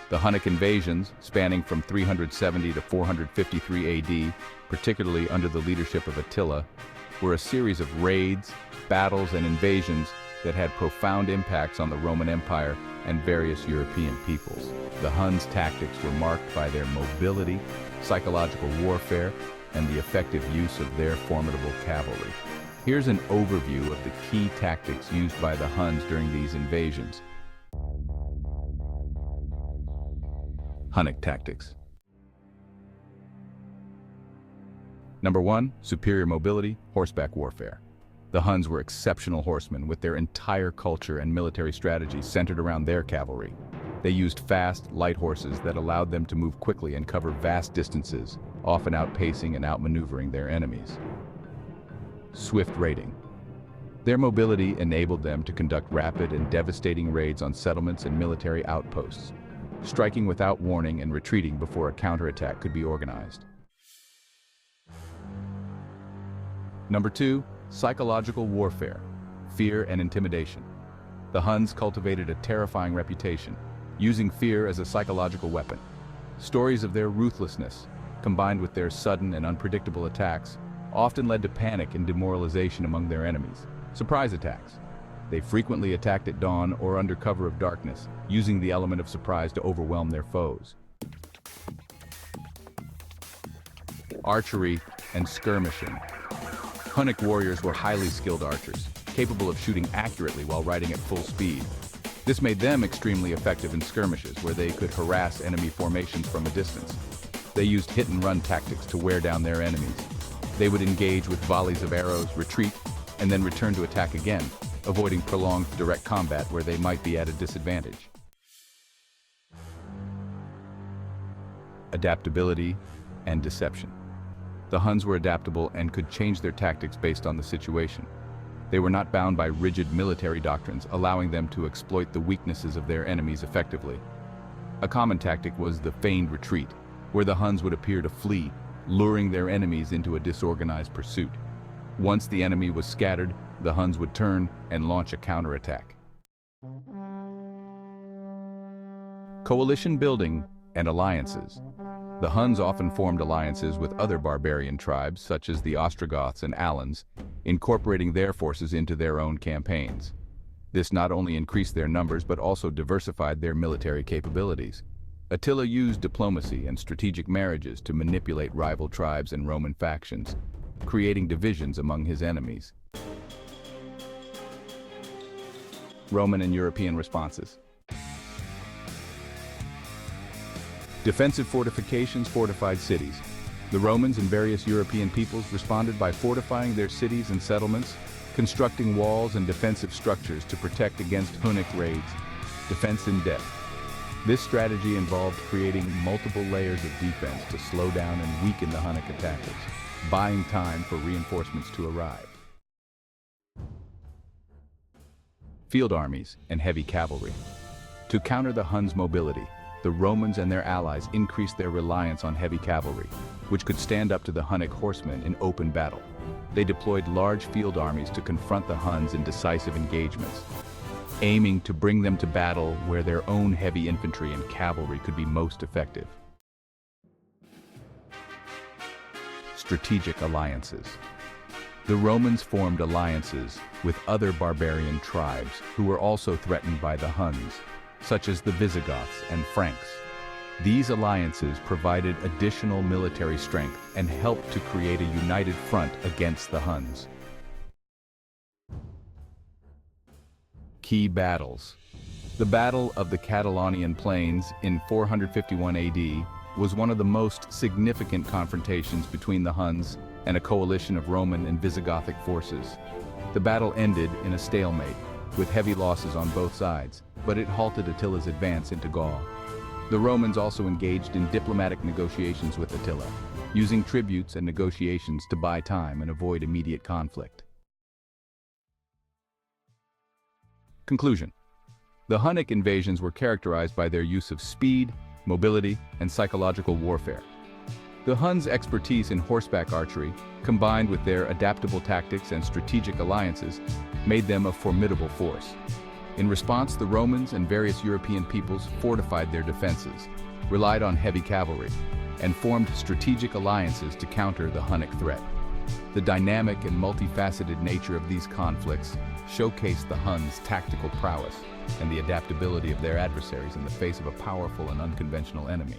The Hunnic invasions, spanning from 370 to 453 AD, particularly under the leadership of Attila, were a series of raids, battles, and invasions that had profound impacts on the Roman Empire and various European peoples. The Huns' tactics were marked by their mobility, psychological warfare, and the effective use of their formidable cavalry. Here's an overview of the key tactics used by the Huns during these invasions. Hunnic tactics. Number 1, superior mobility, horseback warfare. The Huns were exceptional horsemen with their entire culture and military strategy centered around their cavalry. They used fast, light horses that allowed them to move quickly and cover vast distances, often outpacing and outmaneuvering their enemies. Swift raiding. Their mobility enabled them to conduct rapid and devastating raids on settlements and military outposts, striking without warning and retreating before a counterattack could be organized. Number 2, psychological warfare, fear and intimidation. The Huns cultivated a terrifying reputation, using fear as a psychological weapon. Stories of their ruthlessness, combined with their sudden and unpredictable attacks, often led to panic and demoralization among their enemies. Surprise attacks. They frequently attacked at dawn or under cover of darkness, using the element of surprise to overwhelm their foes. Archery and skirmishing. Hunnic warriors were highly skilled archers, capable of shooting accurately while riding at full speed. This made them extremely effective in skirmishes where they could harass enemy formations from a distance. They used hit-and-run tactics to wear down their enemies. They would engage with volleys of arrows, retreat, and then return to attack again, avoiding prolonged direct combat where they might be at a disadvantage. Adaptability and deception. The Huns were adaptable and could change their tactics based on the situation. They were not bound by rigid military doctrines, allowing them to exploit the weaknesses of their enemies effectively. A common tactic was the feigned retreat, where the Huns would appear to flee, luring their enemies into a disorganized pursuit. Once the enemy was scattered, the Huns would turn and launch a counterattack. Coalition building and alliances. The Huns often formed alliances with other barbarian tribes, such as the Ostrogoths and Alans, incorporating their forces into their own campaigns. This not only increased their numbers but also diversified their military capabilities. Attila used diplomacy and strategic marriages to manipulate rival tribes and Roman factions, creating divisions among his enemies. Roman and European responses. Defensive fortifications fortified cities. The Romans and various European peoples responded by fortifying their cities and settlements, constructing walls and defensive structures to protect against Hunnic raids. Defense in depth. This strategy involved creating multiple layers of defense to slow down and weaken the Hunnic attackers, buying time for reinforcements to arrive. Field armies and heavy cavalry. To counter the Huns' mobility, the Romans and their allies increased their reliance on heavy cavalry, which could stand up to the Hunnic horsemen in open battle. They deployed large field armies to confront the Huns in decisive engagements, aiming to bring them to battle where their own heavy infantry and cavalry could be most effective. Strategic alliances. The Romans formed alliances with other barbarian tribes who were also threatened by the Huns, such as the Visigoths and Franks. These alliances provided additional military strength and helped to create a united front against the Huns. Key battles. The Battle of the Catalaunian Plains in 451 AD was one of the most significant confrontations between the Huns and a coalition of Roman and Visigothic forces. The battle ended in a stalemate, with heavy losses on both sides, but it halted Attila's advance into Gaul. The Romans also engaged in diplomatic negotiations with Attila, using tributes and negotiations to buy time and avoid immediate conflict. Conclusion. The Hunnic invasions were characterized by their use of speed, mobility, and psychological warfare. The Huns' expertise in horseback archery, combined with their adaptable tactics and strategic alliances, made them a formidable force. In response, the Romans and various European peoples fortified their defenses, relied on heavy cavalry, and formed strategic alliances to counter the Hunnic threat. The dynamic and multifaceted nature of these conflicts showcased the Huns' tactical prowess and the adaptability of their adversaries in the face of a powerful and unconventional enemy.